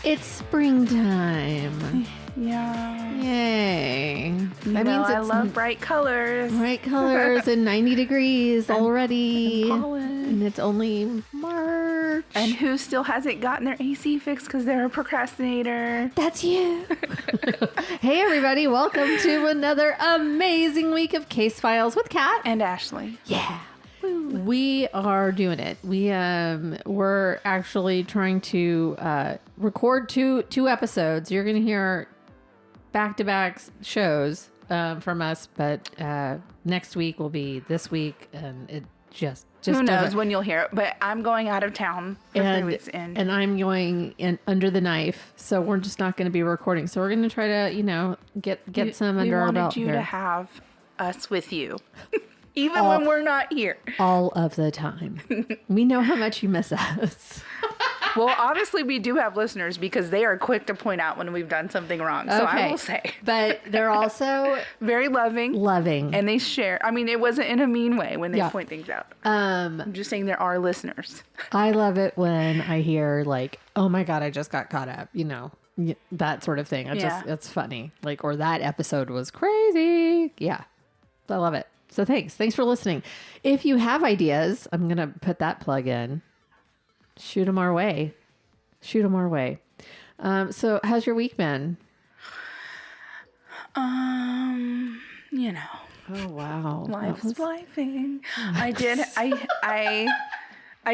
It's springtime. Yeah. Yay. That means I love bright colors. Bright colors and 90 degrees already. And pollen. And it's only March. And who still hasn't gotten their AC fixed because they're a procrastinator? That's you. Hey, everybody. Welcome to another amazing week of Case Files with Kat. And Ashley. Yeah. We are doing it. We're actually trying to record two episodes. You're going to hear back-to-back shows from us, but next week will be this week, and it just who knows when you'll hear it. But I'm going out of town for 3 weeks in, and I'm going in under the knife, so we're just not going to be recording. So we're going to try to, get some under our belt. We wanted you to have us with you. Even when we're not here. All of the time. We know how much you miss us. Well, obviously we do have listeners because they are quick to point out when we've done something wrong. So I will say. But they're also very loving. And they share. I mean, it wasn't in a mean way when they point things out. I'm just saying there are listeners. I love it when I hear like, oh my God, I just got caught up, that sort of thing. It's funny. Like, or that episode was crazy. Yeah. I love it. So thanks for listening. If you have ideas, I'm going to put that plug in. Shoot them our way. So how's your week been? Oh, wow. Life's lifing. I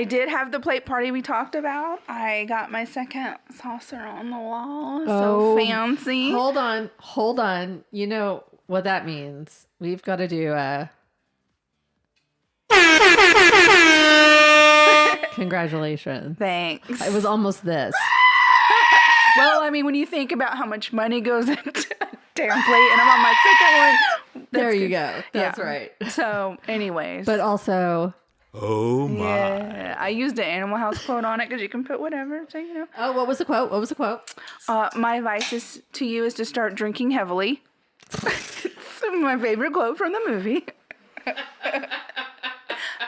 did have the plate party we talked about. I got my second saucer on the wall. So fancy. Hold on. You know what that means. We've got to do a... Congratulations. Thanks. It was almost this. Well, I mean, when you think about how much money goes into a damn plate, and I'm on my second one. There you go. That's right. So, anyways. But also... Oh, my. Yeah. I used an Animal House quote on it because you can put whatever. So, Oh, what was the quote? My advice to you is to start drinking heavily. It's my favorite quote from the movie.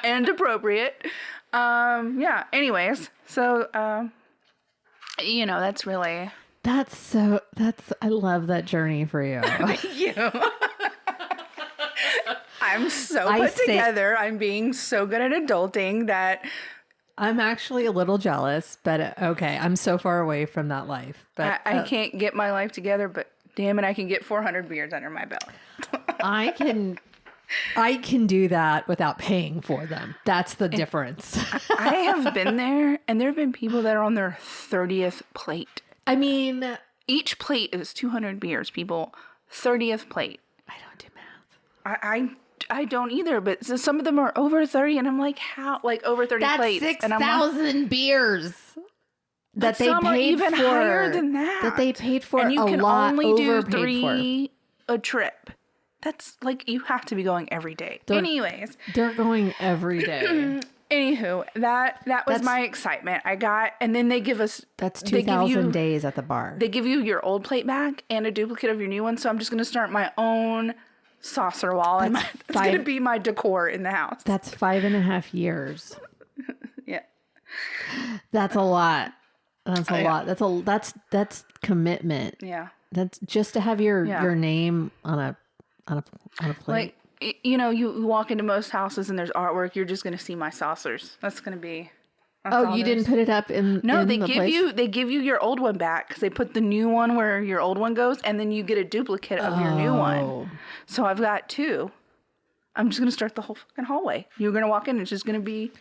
And appropriate. Anyways, so that's really I love that journey for you. you. I'm so put together. I'm being so good at adulting that I'm actually a little jealous, but okay, I'm so far away from that life. But I can't get my life together, but damn it, I can get 400 beers under my belt. I can do that without paying for them. That's the difference. I have been there, and there have been people that are on their 30th plate. I mean... Each plate is 200 beers, people. 30th plate. I don't do math. I don't either, but some of them are over 30, and I'm like, how? Like, over 30 plates. That's 6,000 beers. That they some paid are even for. Higher than that. That they paid for and you a can lot only do overpaid 3 a trip. That's like, you have to be going every day. Anyways. They're going every day. Anywho, that was my excitement. And then they give us... That's 2,000 days at the bar. They give you your old plate back and a duplicate of your new one. So I'm just going to start my own saucer wall. And it's going to be my decor in the house. That's 5.5 years. Yeah. That's a lot. That's a lot. That's commitment. Yeah. That's just to have your name on a plate. Like, you walk into most houses and there's artwork. You're just going to see my saucers. That's going to be... you didn't put it up in No, in they give you your old one back because they put the new one where your old one goes, and then you get a duplicate of your new one. So I've got 2. I'm just going to start the whole fucking hallway. You're going to walk in, it's just going to be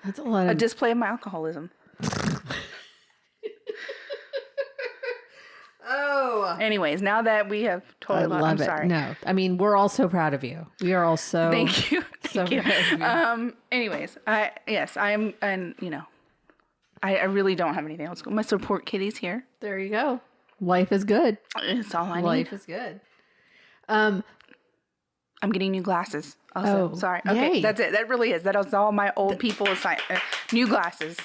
a display of my alcoholism. Anyways, now that we have totally... I'm sorry. No, I mean, we're all so proud of you. We are all so... Thank you. Proud of you. Anyways, I am, and I really don't have anything else. My support kitty's here. There you go. Life is good. It's all I need. Life is good. I'm getting new glasses. Also, sorry. Okay, yay. That's it. That really is. That was all my old people assign. New glasses.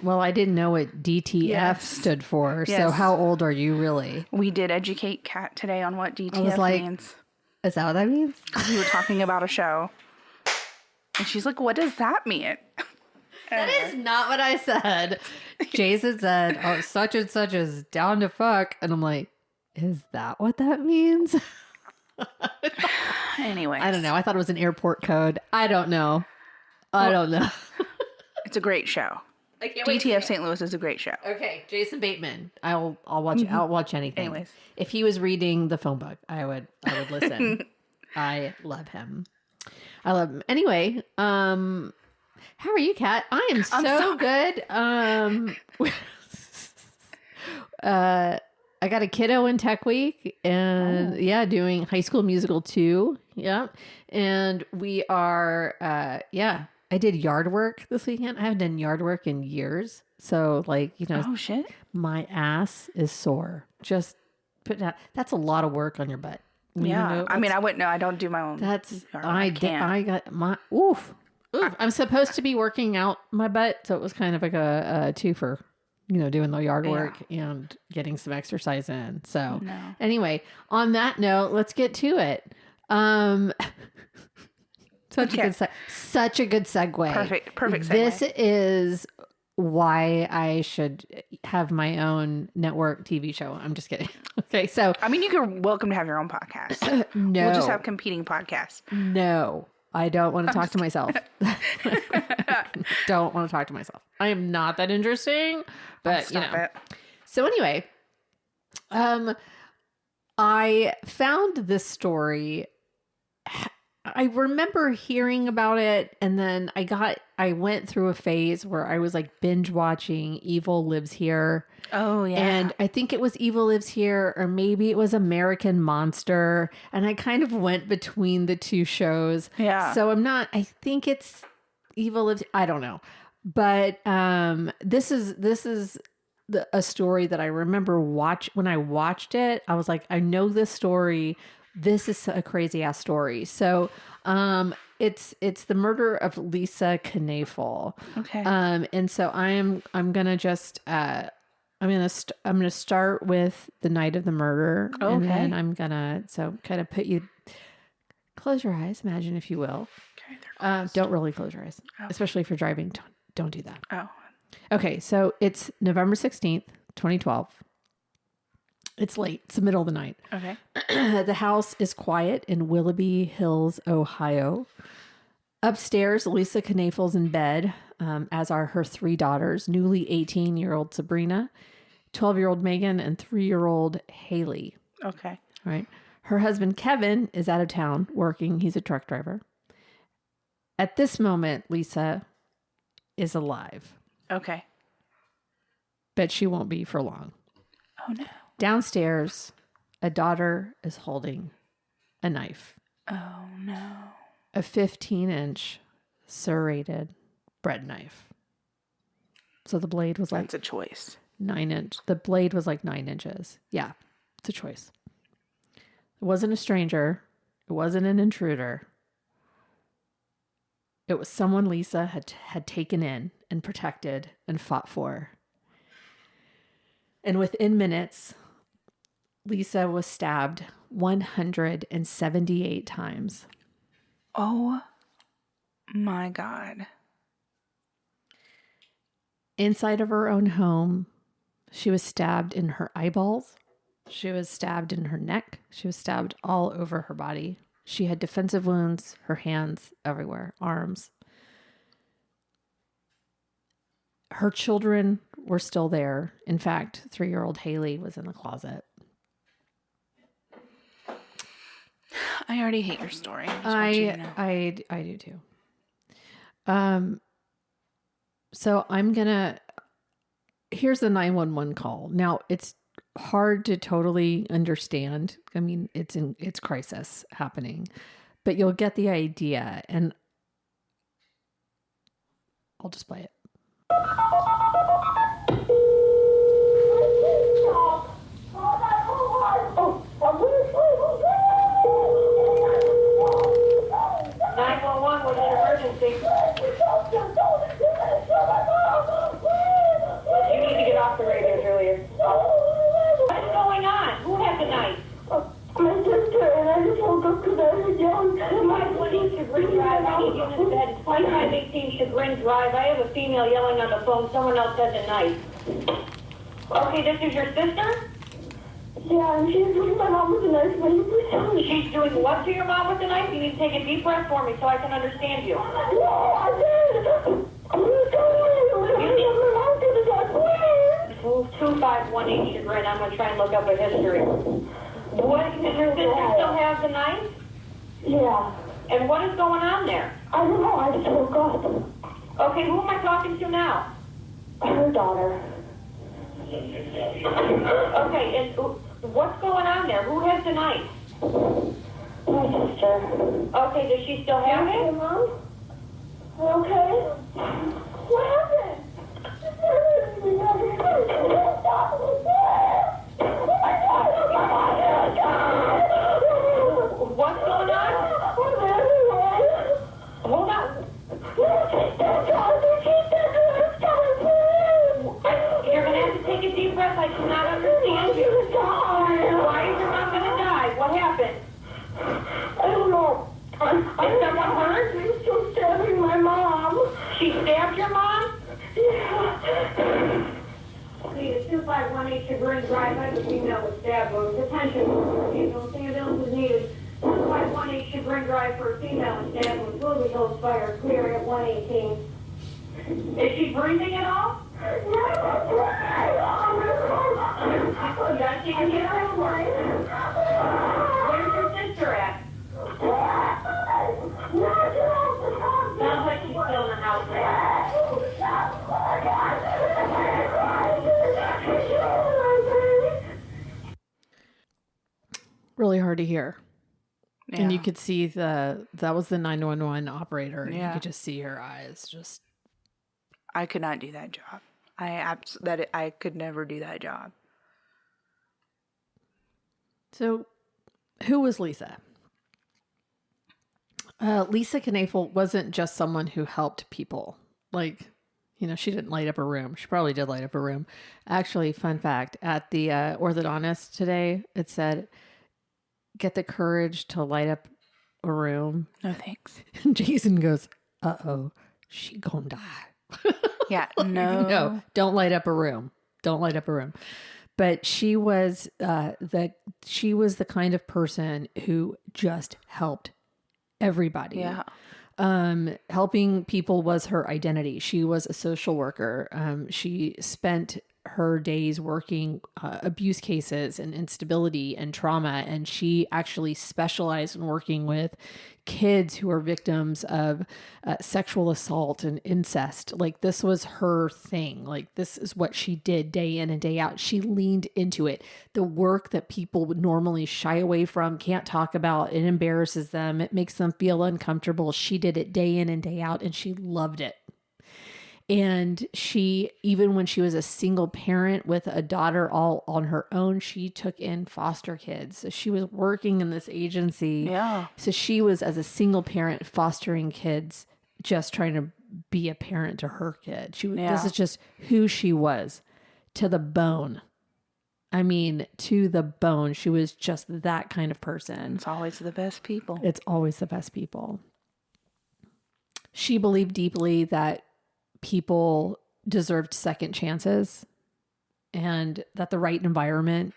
Well, I didn't know what DTF stood for. Yes. So how old are you really? We did educate Kat today on what DTF means. Is that what that means? We were talking about a show. And she's like, what does that mean? That is not what I said. Jason said, oh, such and such is down to fuck. And I'm like, is that what that means? Anyway. I don't know. I thought it was an airport code. I don't know. It's a great show. I can't wait DTF St. Louis is a great show. Okay, Jason Bateman. I'll watch. I'll watch anything. Anyways, if he was reading the phone book, I would listen. I love him. Anyway, how are you, Kat? I'm so good. I got a kiddo in Tech Week and doing High School Musical 2. Yeah. And we are, I did yard work this weekend. I haven't done yard work in years. So oh shit, my ass is sore. Just put that. That's a lot of work on your butt. Yeah. I mean, I wouldn't know. I don't do my own. I got my, oof. I'm supposed to be working out my butt. So it was kind of like a twofer. Doing the yard work and getting some exercise in. So anyway, on that note, let's get to it. Such a good segue. Perfect segue. This is why I should have my own network TV show. I'm just kidding. Okay, so I mean, you're welcome to have your own podcast. No, we'll just have competing podcasts. No, I don't want to talk to myself. Don't want to talk to myself. I am not that interesting, but Stop it. So anyway, I found this story. I remember hearing about it, and then I went through a phase where I was like binge watching Evil Lives Here. Oh yeah. And I think it was Evil Lives Here, or maybe it was American Monster, and I kind of went between the two shows. Yeah. So I think it's Evil Lives. I don't know, but this is a story that I remember when I watched it. I was like, I know this story. This is a crazy ass story. So, it's the murder of Lisa Knoefel. Okay. And so I'm gonna just I'm gonna start with the night of the murder, okay. And then I'm gonna kind of put you close your eyes. Imagine, if you will. Okay. Don't really close your eyes, especially if you're driving. Don't do that. Oh. Okay. So it's November 16th, 2012. It's late. It's the middle of the night. Okay. The house is quiet in Willoughby Hills, Ohio. Upstairs, Lisa Knoefel's in bed, as are her three daughters, newly 18-year-old Sabrina, 12-year-old Megan, and 3-year-old Haley. Okay. All right. Her husband, Kevin, is out of town working. He's a truck driver. At this moment, Lisa is alive. Okay. But she won't be for long. Oh, no. Downstairs, a daughter is holding a knife. Oh, no. A 15-inch serrated bread knife. So the blade was like... That's a choice. 9-inch. The blade was like 9 inches. Yeah, it's a choice. It wasn't a stranger. It wasn't an intruder. It was someone Lisa had taken in and protected and fought for. And within minutes, Lisa was stabbed 178 times. Oh my God. Inside of her own home, she was stabbed in her eyeballs. She was stabbed in her neck. She was stabbed all over her body. She had defensive wounds, her hands everywhere, arms. Her children were still there. In fact, 3-year-old Haley was in the closet. I already hate your story. I do too. So here's the 911 call. Now, it's hard to totally understand. I mean, it's crisis happening, but you'll get the idea, and I'll just play it. Was an emergency. You need to get off the radio, Julius. What is going on? Who has the knife? My sister, and I just woke up because I was yelling. Who has 22? Chagrin Drive. I need units that it's 2518 Chagrin Drive. I have a female yelling on the phone. Someone else has a knife. Okay, this is your sister? Yeah, and she's doing my mom with a knife. Will you please tell me? She's doing what to your mom with the knife? You need to take a deep breath for me so I can understand you. No, I did. I'm going to tell you. My mom did it, please. 2518 Chagrin. I'm going to try and look up a history. What, does your sister still have the knife? Yeah. And what is going on there? I don't know. I just woke up. Okay, who am I talking to now? Her daughter. Okay, and what's going on there? Who has the knife? My sister. Okay, does she still have Hey, it? Mom? You okay? What happened? What's going on? Hold on. You're going to have to take a deep breath. I cannot understand you. Why is your mom going to die? What happened? I don't know. Is someone hurt? She's still stabbing my mom. She stabbed your mom? Yeah. Please, 2518 Chagrin Drive. I have a female with stab wounds. Attention. Ambulance is needed. 2518 Chagrin Drive for a female with stab wounds. Will be held fire. Clear at 118. Is she breathing at all? You gotta take a deep breath for it. Where's your sister at? Sounds like she's still in the house. Really hard to hear. Yeah. And you could see that was the 911 operator. And Yeah. you could just see her eyes just. I could not do that job. I could never do that job. So, who was Lisa? Lisa Knoefel wasn't just someone who helped people. Like, she didn't light up a room. She probably did light up a room. Actually, fun fact, at the orthodontist today, it said, get the courage to light up a room. No thanks. And Jason goes, uh-oh, she gonna die. Yeah, no. No, don't light up a room. Don't light up a room. But she was the kind of person who just helped everybody. Yeah. Helping people was her identity. She was a social worker. She spent her days working abuse cases and instability and trauma, and she actually specialized in working with kids who are victims of sexual assault and incest. Like, this was her thing. Like, this is what she did day in and day out. She leaned into it. The work that people would normally shy away from, can't talk about, it embarrasses them, it makes them feel uncomfortable. She did it day in and day out, and she loved it. And she, even when she was a single parent with a daughter all on her own, she took in foster kids. So she was working in this agency. Yeah. So she was, as a single parent, fostering kids, just trying to be a parent to her kid. This is just who she was, to the bone. I mean, to the bone. She was just that kind of person. It's always the best people. It's always the best people. She believed deeply that people deserved second chances and that the right environment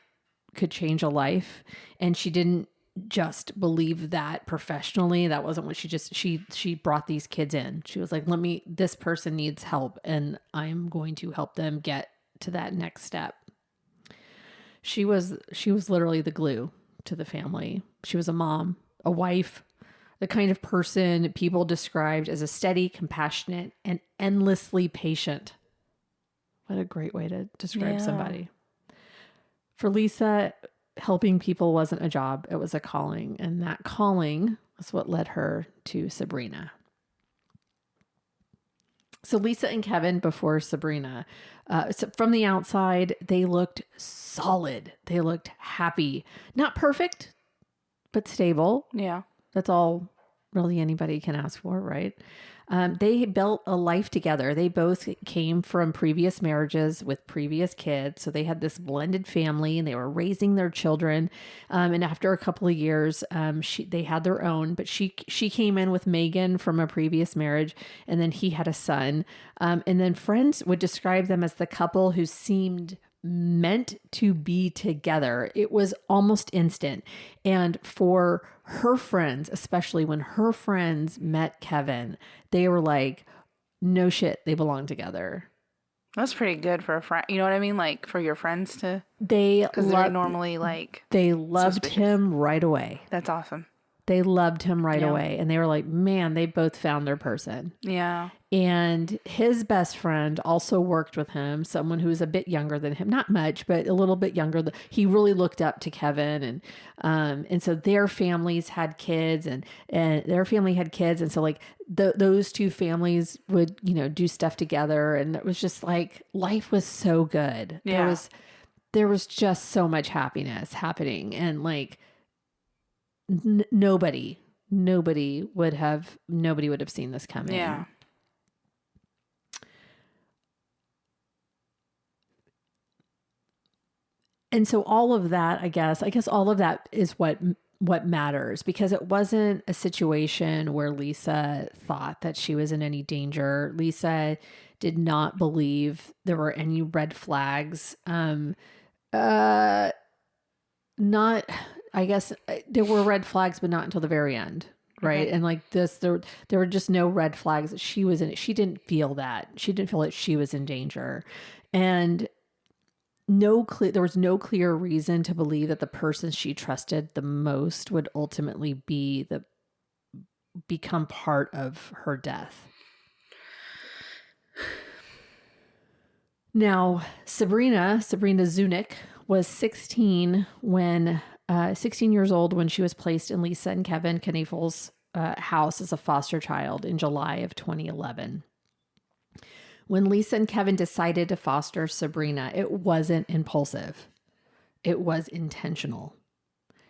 could change a life. And she didn't just believe that professionally. That wasn't what she brought these kids in. She was like, this person needs help, and I'm going to help them get to that next step. She was literally the glue to the family. She was a mom, a wife, the kind of person people described as a steady, compassionate, and endlessly patient. What a great way to describe somebody. For Lisa, helping people wasn't a job. It was a calling. And that calling was what led her to Sabrina. So Lisa and Kevin, before Sabrina, so from the outside, they looked solid. They looked happy. Not perfect, but stable. Yeah. That's all really anybody can ask for, right? They built a life together. They both came from previous marriages with previous kids. So they had this blended family and they were raising their children. And after a couple of years, they had their own, but she came in with Megan from a previous marriage, and then he had a son. And then friends would describe them as the couple who seemed meant to be together. It was almost instant. And for her friends, especially when her friends met Kevin, they were like, no shit, they belong together. That's pretty good for a friend. You know what I mean? Like for your friends to, because they're normally like, they loved suspicious. him right away. That's awesome. They loved him right away. And they were like, man, they both found their person. Yeah. And his best friend also worked with him, someone who was a bit younger than him, not much, but a little bit younger. He really looked up to Kevin. And so their families had kids and their family had kids. And so like those two families would, do stuff together. And it was just like, life was so good. Yeah. There was just so much happiness happening. And like, nobody would have seen this coming. Yeah. And so all of that, I guess all of that is what matters, because it wasn't a situation where Lisa thought that she was in any danger. Lisa did not believe there were any red flags. I guess there were red flags, but not until the very end. Right. Okay. And like this, there were just no red flags that she was in it. She didn't feel that. She didn't feel that she was in danger. And there was no clear reason to believe that the person she trusted the most would ultimately become part of her death. Now, Sabrina Zunick was 16 years old when she was placed in Lisa and Kevin Knoeffel's house as a foster child in July of 2011. When Lisa and Kevin decided to foster Sabrina, it wasn't impulsive. It was intentional.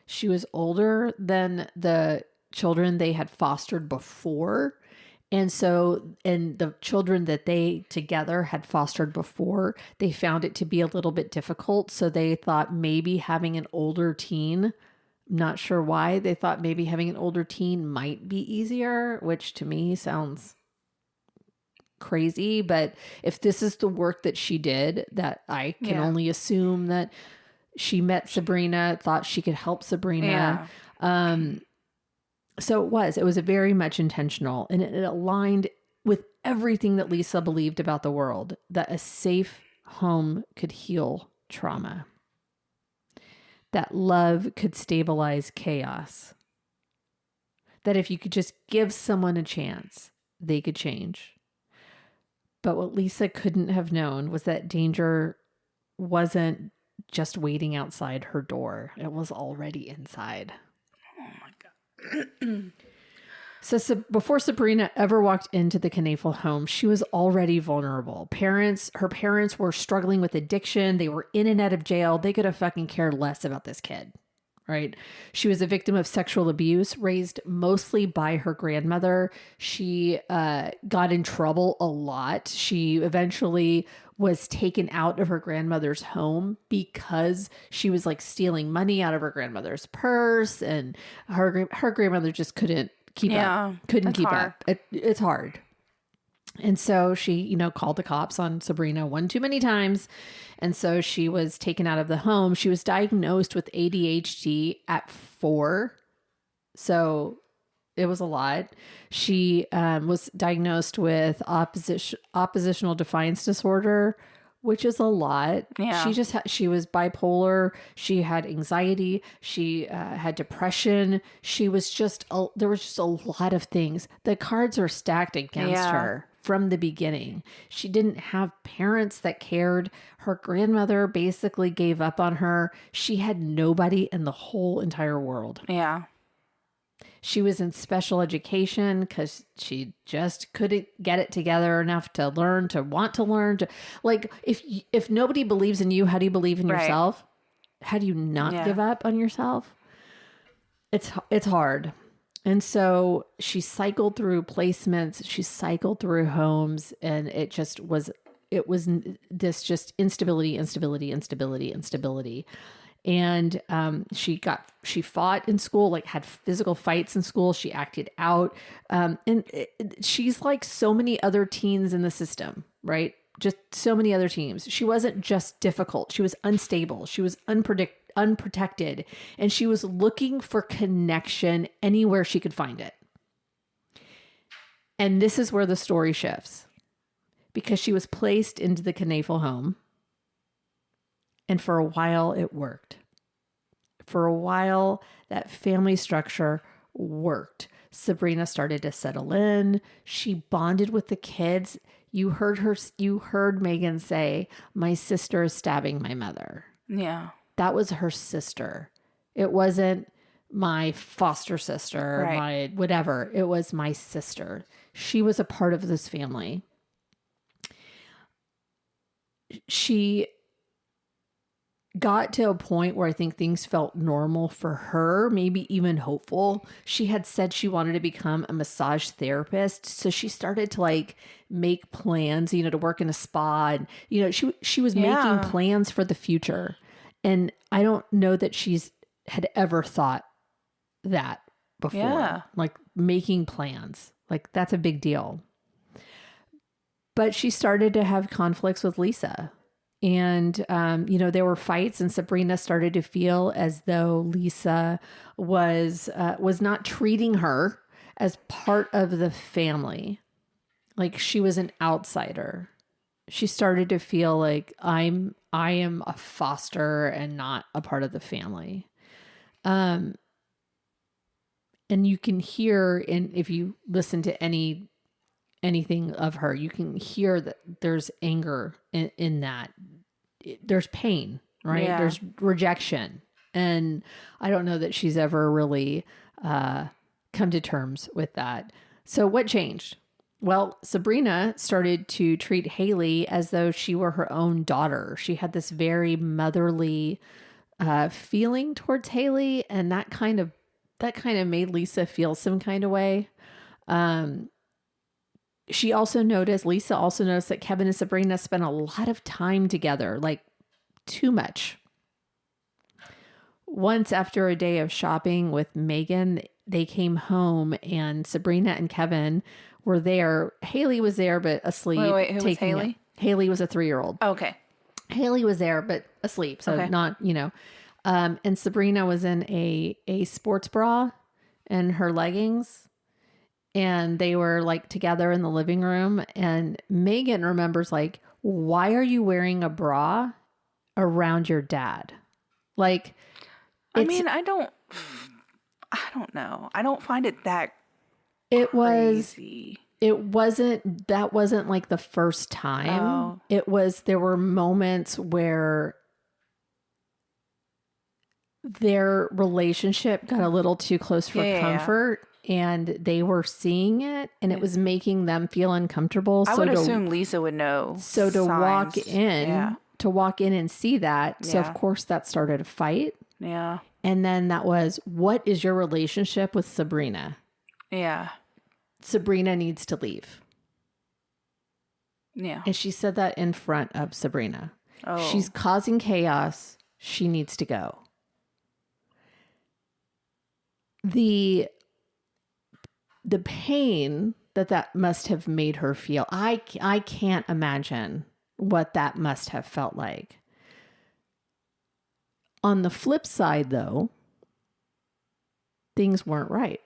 She was older than the children they had fostered before. And the children that they together had fostered before, they found it to be a little bit difficult. So they thought maybe having an older teen, not sure why, they thought maybe having an older teen might be easier, which to me sounds crazy. But if this is the work that she did, that I can only assume that she met Sabrina, thought she could help Sabrina. Yeah. So it was very much intentional, and it aligned with everything that Lisa believed about the world, that a safe home could heal trauma, that love could stabilize chaos, that if you could just give someone a chance, they could change. But what Lisa couldn't have known was that danger wasn't just waiting outside her door. It was already inside. Oh my God. So before Sabrina ever walked into the Knoefel home, she was already vulnerable. Her parents were struggling with addiction. They were in and out of jail. They could have fucking cared less about this kid. Right. She was a victim of sexual abuse, raised mostly by her grandmother. She got in trouble a lot. She eventually was taken out of her grandmother's home because she was like stealing money out of her grandmother's purse, and her grandmother just couldn't keep up. Couldn't keep up. It's hard. And so she, called the cops on Sabrina one too many times. And so she was taken out of the home. She was diagnosed with ADHD at 4. So it was a lot. She was diagnosed with oppositional defiance disorder, which is a lot. Yeah. She was bipolar. She had anxiety. She had depression. There was just a lot of things. The cards are stacked against her from the beginning. She didn't have parents that cared. Her grandmother basically gave up on her. She had nobody in the whole entire world. Yeah. She was in special education because she just couldn't get it together enough to learn, to want to learn. If nobody believes in you, how do you believe in yourself? How do you not give up on yourself? It's hard. And so she cycled through placements, she cycled through homes, and it was this just instability. And she fought in school, like had physical fights in school. She acted out. She's like so many other teens in the system, right? Just so many other teens. She wasn't just difficult. She was unstable. She was unprotected. And she was looking for connection anywhere she could find it. And this is where the story shifts, because she was placed into the Knoefel home. And for a while, it worked. For a while, that family structure worked. Sabrina started to settle in. She bonded with the kids. You heard Megan say, "My sister is stabbing my mother." Yeah. That was her sister. It wasn't my foster sister, Right. my whatever. It was my sister. She was a part of this family. She got to a point where I think things felt normal for her, maybe even hopeful. She had said she wanted to become a massage therapist. So she started to like make plans, to work in a spa. And, she was making plans for the future. And I don't know that had ever thought that before. Yeah. Like making plans. Like that's a big deal. But she started to have conflicts with Lisa. And, there were fights, and Sabrina started to feel as though Lisa was not treating her as part of the family. Like she was an outsider. She started to feel like I am a foster and not a part of the family. And you can hear, if you listen to anything of her, you can hear that there's anger in that. There's pain, right? Yeah. There's rejection. And I don't know that she's ever really come to terms with that. So what changed? Well, Sabrina started to treat Haley as though she were her own daughter. She had this very motherly feeling towards Haley, and that kind of made Lisa feel some kind of way. Lisa also noticed that Kevin and Sabrina spent a lot of time together, like too much. Once after a day of shopping with Megan, they came home and Sabrina and Kevin were there. Haley was there, but asleep. Wait, who was Haley? Haley was a 3-year-old. Okay. Haley was there, but asleep. So Okay. not, and Sabrina was in a sports bra and her leggings. And they were like together in the living room. And Megan remembers like, why are you wearing a bra around your dad? Like, I don't know. I don't find it that it crazy. That wasn't like the first time. Oh. There were moments where their relationship got a little too close for comfort. And they were seeing it, and it was making them feel uncomfortable. I would assume Lisa would know. So to walk in and see that. So of course that started a fight. Yeah. And then that was, what is your relationship with Sabrina? Yeah. Sabrina needs to leave. Yeah. And she said that in front of Sabrina. Oh. She's causing chaos. She needs to go. The pain that must have made her feel, I can't imagine what that must have felt like. On the flip side, though, things weren't right.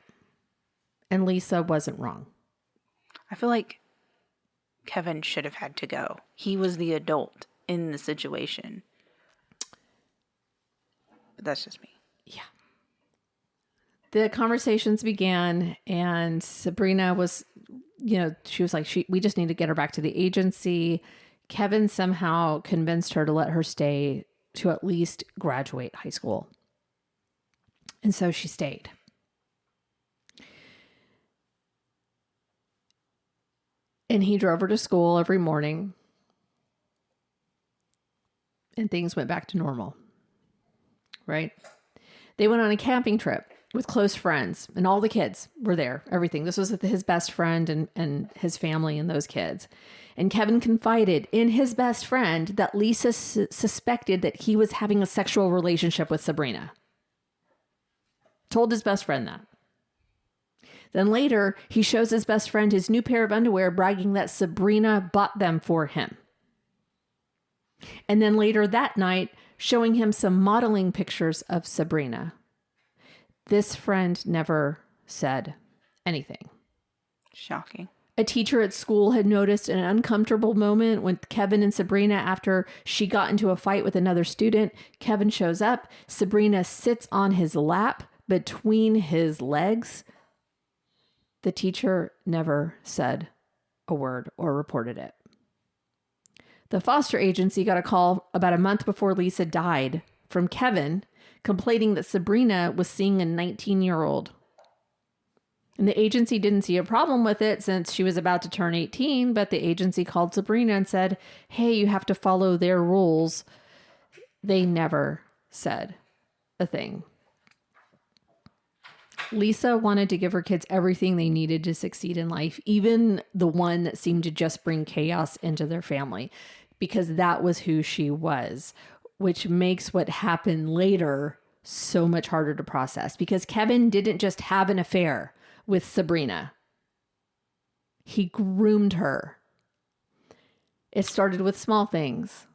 And Lisa wasn't wrong. I feel like Kevin should have had to go. He was the adult in the situation. But that's just me. Yeah. The conversations began, and Sabrina was, she was like, we just need to get her back to the agency. Kevin somehow convinced her to let her stay to at least graduate high school. And so she stayed. And he drove her to school every morning. And things went back to normal. Right? They went on a camping trip. with close friends, and all the kids were there, everything. This was with his best friend and his family and those kids. And Kevin confided in his best friend that Lisa suspected that he was having a sexual relationship with Sabrina. Told his best friend that. Then later, he shows his best friend his new pair of underwear, bragging that Sabrina bought them for him. And then later that night, showing him some modeling pictures of Sabrina. This friend never said anything. Shocking. A teacher at school had noticed an uncomfortable moment with Kevin and Sabrina after she got into a fight with another student. Kevin shows up. Sabrina sits on his lap between his legs. The teacher never said a word or reported it. The foster agency got a call about a month before Lisa died from Kevin complaining that Sabrina was seeing a 19-year-old. And the agency didn't see a problem with it since she was about to turn 18, but the agency called Sabrina and said, hey, you have to follow their rules. They never said a thing. Lisa wanted to give her kids everything they needed to succeed in life, even the one that seemed to just bring chaos into their family, because that was who she was, which makes what happened later so much harder to process, because Kevin didn't just have an affair with Sabrina. He groomed her. It started with small things.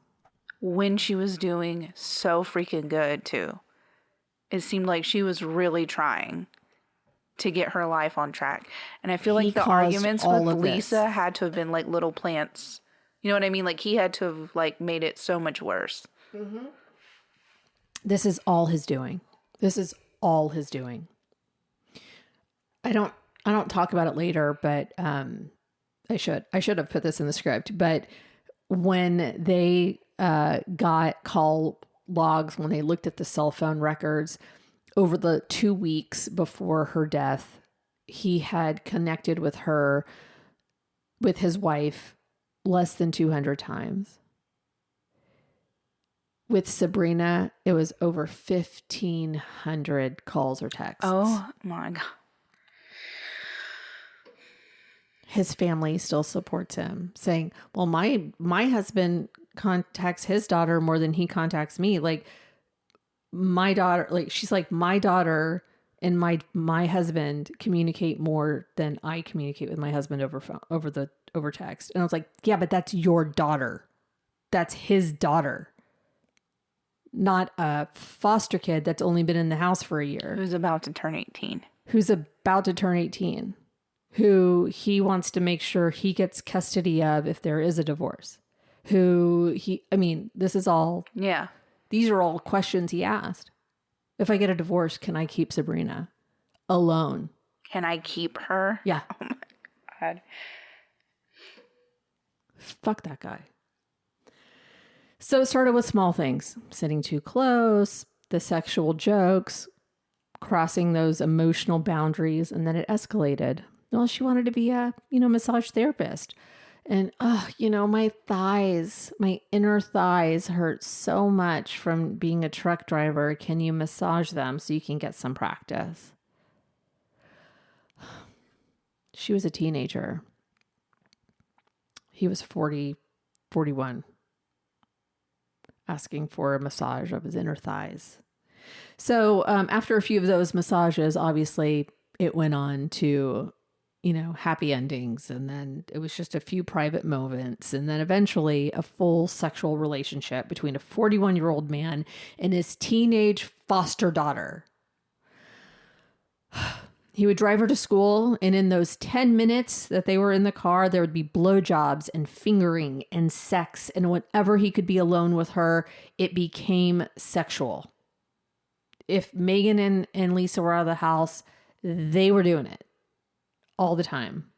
When she was doing so freaking good, too. It seemed like she was really trying to get her life on track. And I feel like the arguments with Lisa had to have been like little plants. You know what I mean? Like he had to have like made it so much worse. Mm-hmm. This is all his doing. This is all his doing. I don't talk about it later, but I should have put this in the script. But when they got call logs, when they looked at the cell phone records over the 2 weeks before her death, he had connected with her, with his wife, less than 200 times. With Sabrina, it was over 1,500 calls or texts. Oh my God. His family still supports him, saying, well, my husband contacts his daughter more than he contacts me. Like my daughter, like she's like, my daughter and my husband communicate more than I communicate with my husband over text. And I was like, yeah, but that's your daughter. That's his daughter. Not a foster kid that's only been in the house for a year. Who's about to turn 18. Who he wants to make sure he gets custody of if there is a divorce. This is all. Yeah. These are all questions he asked. If I get a divorce, can I keep Sabrina alone? Can I keep her? Yeah. Oh my God. Fuck that guy. So it started with small things, sitting too close, the sexual jokes, crossing those emotional boundaries, and then it escalated. Well, she wanted to be a, massage therapist. And, my inner thighs hurt so much from being a truck driver. Can you massage them so you can get some practice? She was a teenager. He was 41, asking for a massage of his inner thighs. So after a few of those massages, obviously it went on to, happy endings. And then it was just a few private moments. And then eventually a full sexual relationship between a 41-year-old man and his teenage foster daughter. He would drive her to school, and in those 10 minutes that they were in the car, there would be blowjobs and fingering and sex. And whenever he could be alone with her, it became sexual. If Megan and Lisa were out of the house, they were doing it all the time.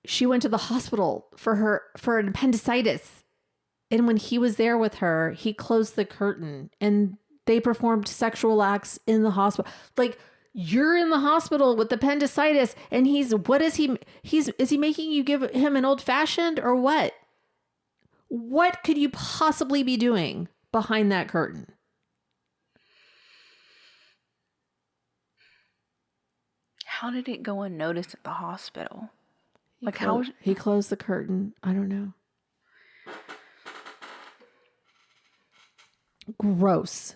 She went to the hospital for an appendicitis. And when he was there with her, he closed the curtain and they performed sexual acts in the hospital. Like, you're in the hospital with appendicitis and is he making you give him an old fashioned or what? What could you possibly be doing behind that curtain? How did it go unnoticed at the hospital? He closed the curtain. I don't know. Gross.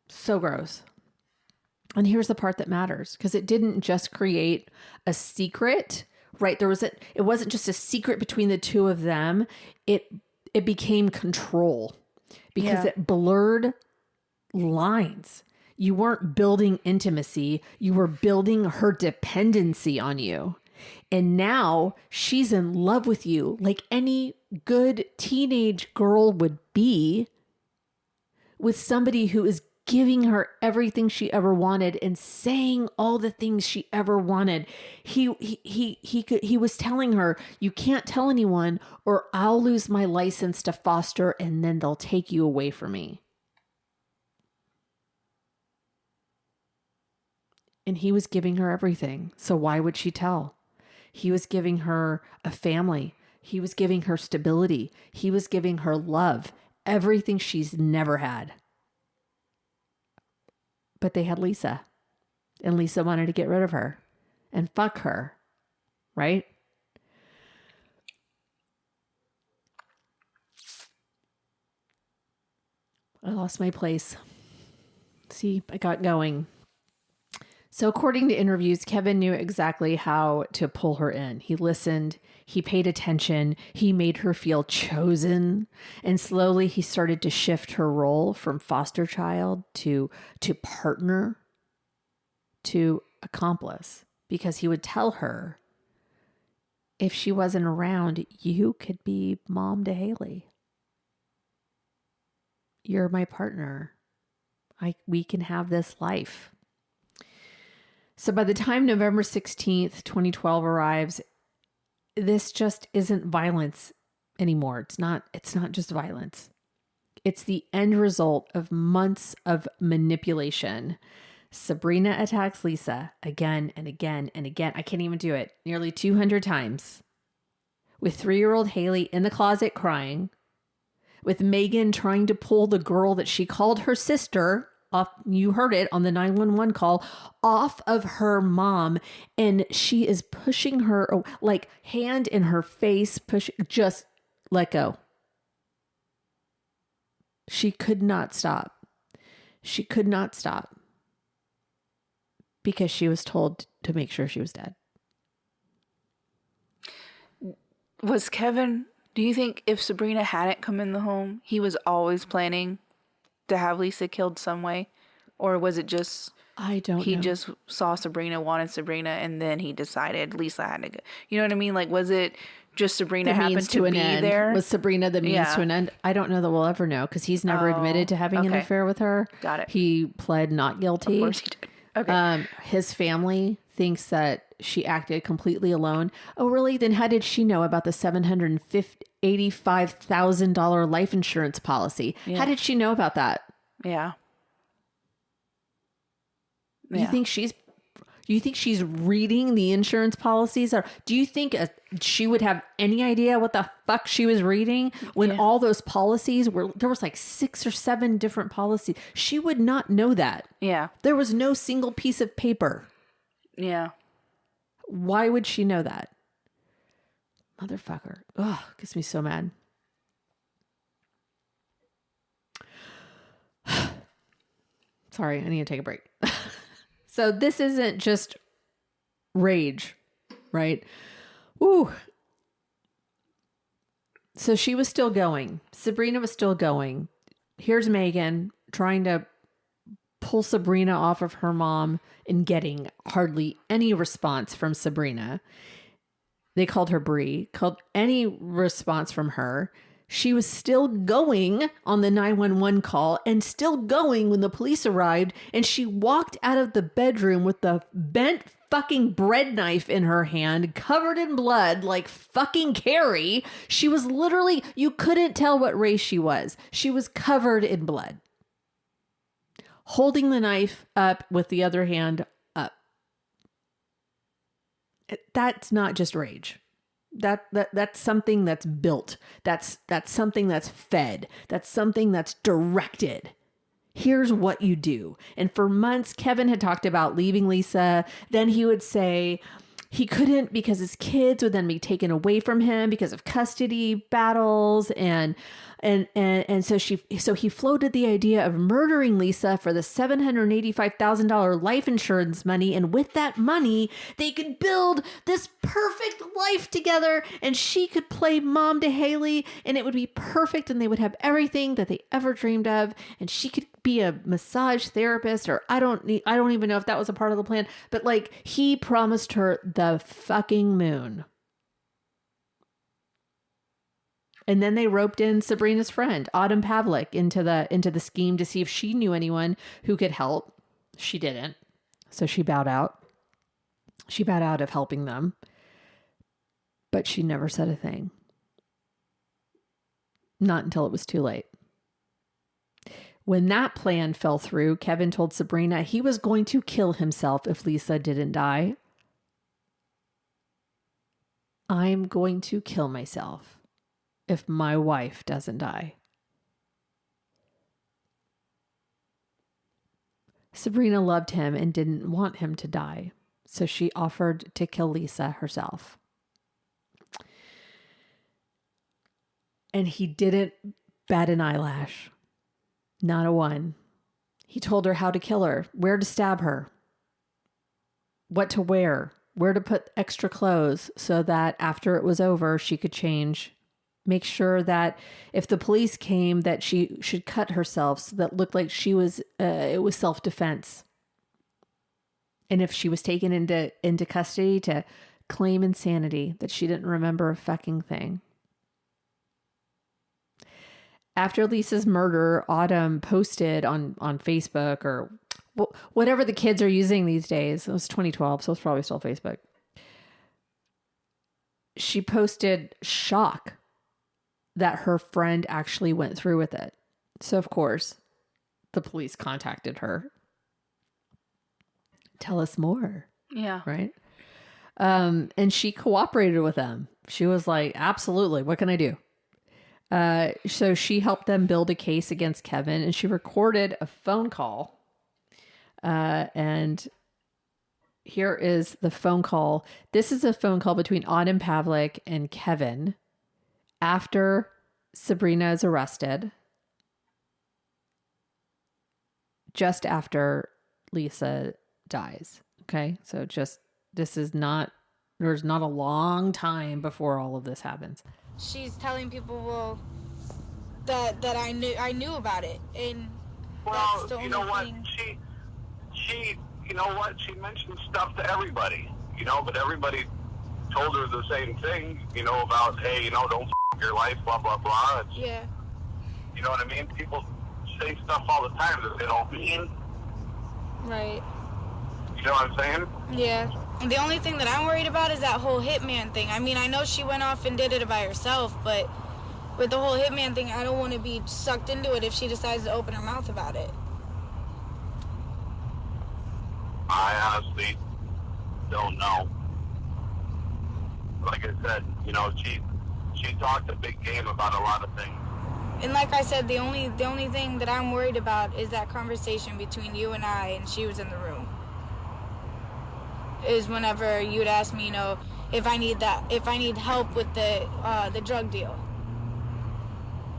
So gross. And here's the part that matters, because it didn't just create a secret, right? It wasn't just a secret between the two of them. It became control, because it blurred lines. You weren't building intimacy. You were building her dependency on you. And now she's in love with you like any good teenage girl would be, with somebody who is giving her everything she ever wanted and saying all the things she ever wanted. He was telling her, you can't tell anyone or I'll lose my license to foster and then they'll take you away from me. And he was giving her everything. So why would she tell? He was giving her a family. He was giving her stability. He was giving her love, everything she's never had. But they had Lisa, and Lisa wanted to get rid of her and fuck her, right? I lost my place. See, I got going. So according to interviews, Kevin knew exactly how to pull her in. He listened, he paid attention, he made her feel chosen, and slowly he started to shift her role from foster child to partner to accomplice, because he would tell her, if she wasn't around, you could be mom to Haley. You're my partner. We can have this life. So by the time November 16th, 2012 arrives, this just isn't violence anymore. It's not just violence. It's the end result of months of manipulation. Sabrina attacks Lisa again and again and again. I can't even do it. Nearly 200 times. With 3-year-old Haley in the closet crying. With Megan trying to pull the girl that she called her sister off, you heard it on the 911 call, off of her mom. And she is pushing her, like hand in her face, just let go. She could not stop. She could not stop. Because she was told to make sure she was dead. Was Kevin, do you think if Sabrina hadn't come in the home, he was always planning to have Lisa killed some way? Or was it just, I don't know. He just saw Sabrina, wanted Sabrina, and then he decided Lisa had to go. You know what I mean? Like, was it just Sabrina happened to be there? Was Sabrina the means to an end? I don't know that we'll ever know, because he's never admitted to having an affair with her. Got it. He pled not guilty. Of course he did. Okay. His family thinks that she acted completely alone. Oh, really? Then how did she know about the $785,000 life insurance policy? Yeah. How did she know about that? Yeah. Do you think she's reading the insurance policies? Or do you think she would have any idea what the fuck she was reading when all those policies there was like 6 or 7 different policies? She would not know that. Yeah. There was no single piece of paper. Yeah. Why would she know that? Motherfucker. Ugh, gets me so mad. Sorry, I need to take a break. So this isn't just rage, right? Ooh. So she was still going. Sabrina was still going. Here's Megan trying to pull Sabrina off of her mom and getting hardly any response from Sabrina. They called her Bree, called any response from her. She was still going on the 911 call and still going when the police arrived, and she walked out of the bedroom with the bent fucking bread knife in her hand, covered in blood like fucking Carrie. She was literally, you couldn't tell what race she was. She was covered in blood. Holding the knife up with the other hand up. That's not just rage. That's something that's built. That's something that's fed. That's something that's directed. Here's what you do. And for months, Kevin had talked about leaving Lisa. Then he would say he couldn't because his kids would then be taken away from him because of custody battles. And so he floated the idea of murdering Lisa for the $785,000 life insurance money. And with that money, they could build this perfect life together, and she could play mom to Haley, and it would be perfect, and they would have everything that they ever dreamed of. And she could be a massage therapist, or I don't even know if that was a part of the plan, but like, he promised her the fucking moon. And then they roped in Sabrina's friend, Autumn Pavlik, into the scheme to see if she knew anyone who could help. She didn't. So she bowed out. She bowed out of helping them. But she never said a thing. Not until it was too late. When that plan fell through, Kevin told Sabrina he was going to kill himself if Lisa didn't die. I'm going to kill myself if my wife doesn't die. Sabrina loved him and didn't want him to die, so she offered to kill Lisa herself. And he didn't bat an eyelash. Not a one. He told her how to kill her, where to stab her, what to wear, where to put extra clothes so that after it was over, she could change. Make sure that if the police came, that she should cut herself so that it looked like it was self-defense. And if she was taken into custody, to claim insanity, that she didn't remember a fucking thing. After Lisa's murder, Autumn posted on Facebook, or whatever the kids are using these days. It was 2012, so it's probably still Facebook. She posted shock that her friend actually went through with it. So, of course, the police contacted her. Tell us more. Yeah. Right? And she cooperated with them. She was like, absolutely. What can I do? So she helped them build a case against Kevin, and she recorded a phone call. And here is the phone call. This is a phone call between Autumn Pavlik and Kevin after Sabrina is arrested, just after Lisa dies. Okay. So there's not a long time before all of this happens. She's telling people, well, that I knew about it, and that's the only thing. She you know what, she mentioned stuff to everybody, but everybody told her the same thing, about, hey, don't f*** your life, blah blah blah. Yeah. You know what I mean? People say stuff all the time that they don't mean. Right. You know what I'm saying? Yeah. The only thing that I'm worried about is that whole hitman thing. I mean, I know she went off and did it by herself, but with the whole hitman thing, I don't want to be sucked into it if she decides to open her mouth about it. I honestly don't know. Like I said, she talked a big game about a lot of things. And like I said, the only thing that I'm worried about is that conversation between you and I, and she was in the room. Is whenever you'd ask me, if I need help with the drug deal.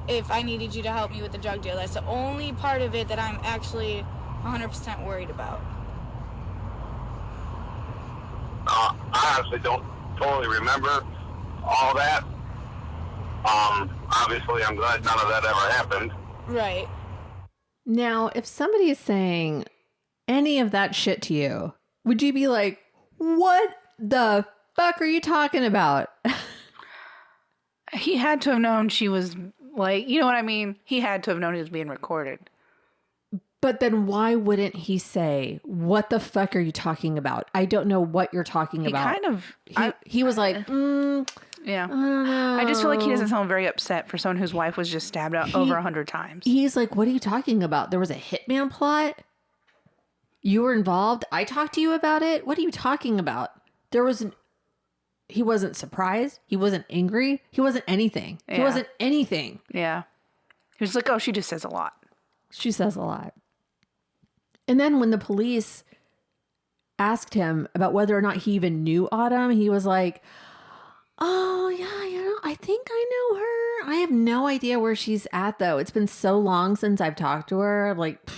If I needed you to help me with the drug deal. That's the only part of it that I'm actually 100% worried about. I honestly don't totally remember all that. Obviously, I'm glad none of that ever happened. Right. Now, if somebody is saying any of that shit to you, would you be like, what the fuck are you talking about? He had to have known she was like, you know what I mean? He had to have known he was being recorded. But then why wouldn't he say, what the fuck are you talking about? I don't know what you're talking about. He was like, yeah. I don't know. I just feel like he doesn't sound very upset for someone whose wife was just stabbed out over 100 times. He's like, what are you talking about? There was a hitman plot? You were involved? I talked to you about it? What are you talking about? He wasn't surprised. He wasn't angry. He wasn't anything. Yeah. He wasn't anything. Yeah. He was like, oh, she just says a lot. She says a lot. And then when the police asked him about whether or not he even knew Autumn, he was like, oh, yeah, I think I know her. I have no idea where she's at, though. It's been so long since I've talked to her. Like,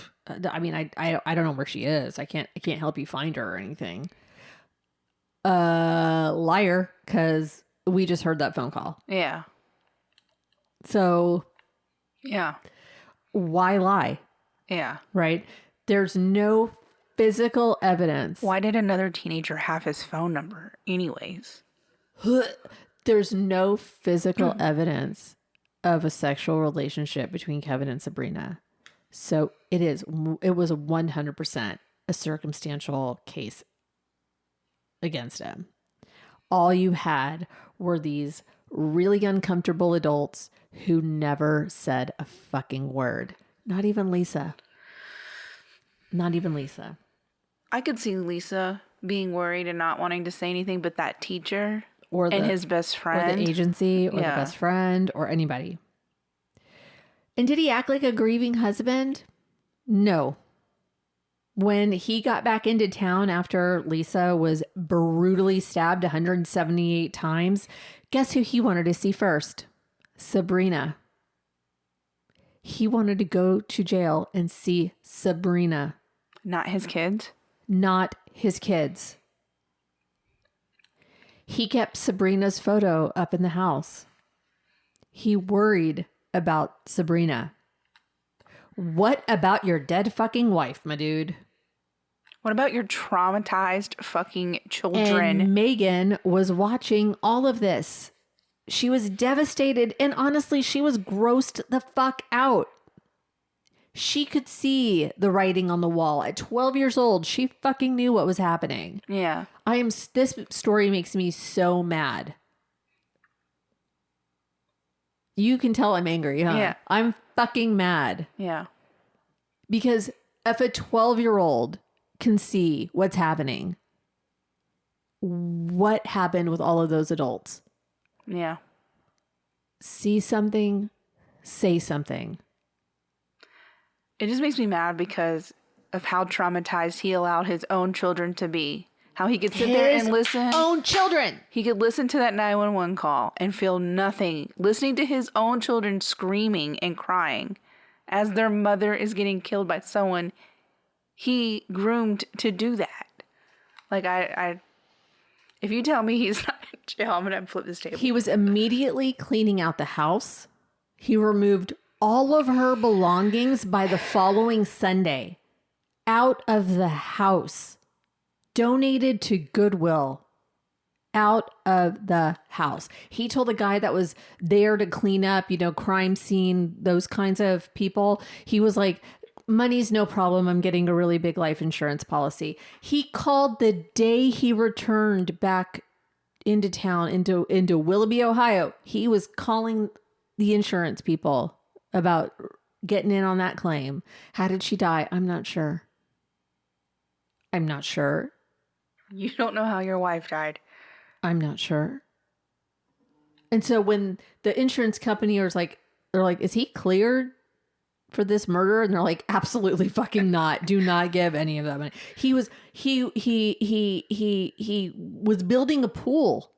I mean, I don't know where she is. I can't help you find her or anything. Liar, because we just heard that phone call. Yeah. So, yeah. Why lie? Yeah. Right? There's no physical evidence. Why did another teenager have his phone number anyways? There's no physical evidence of a sexual relationship between Kevin and Sabrina. So it was 100% a circumstantial case against him. All you had were these really uncomfortable adults who never said a fucking word. Not even Lisa. Not even Lisa. I could see Lisa being worried and not wanting to say anything, but that teacher or his best friend. Or the agency or the best friend or anybody. And did he act like a grieving husband? No. When he got back into town after Lisa was brutally stabbed 178 times, guess who he wanted to see first? Sabrina. He wanted to go to jail and see Sabrina. Not his kids? Not his kids. He kept Sabrina's photo up in the house. He worried about Sabrina. What about your dead fucking wife, my dude? What about your traumatized fucking children? And Megan was watching all of this. She was devastated, and honestly, she was grossed the fuck out. She could see the writing on the wall. At 12 years old, she fucking knew what was happening. Yeah. This story makes me so mad. You can tell I'm angry, huh? Yeah. I'm fucking mad. Yeah. Because if a 12-year-old can see what's happening, what happened with all of those adults? Yeah. See something, say something. It just makes me mad because of how traumatized he allowed his own children to be. How he could sit there and listen. Own children. He could listen to that 911 call and feel nothing. Listening to his own children screaming and crying as their mother is getting killed by someone he groomed to do that. Like, if you tell me he's not in jail, I'm going to flip this table. He was immediately cleaning out the house. He removed all of her belongings by the following Sunday. Out of the house. Donated to Goodwill. Out of the house. He told the guy that was there to clean up, crime scene, those kinds of people. He was like, money's no problem. I'm getting a really big life insurance policy. He called the day he returned back into town, into Willoughby, Ohio. He was calling the insurance people about getting in on that claim. How did she die? I'm not sure. You don't know how your wife died. I'm not sure. And so when the insurance company was like, they're like, is he cleared for this murder? And they're like, absolutely fucking not. Do not give any of that money. He was building a pool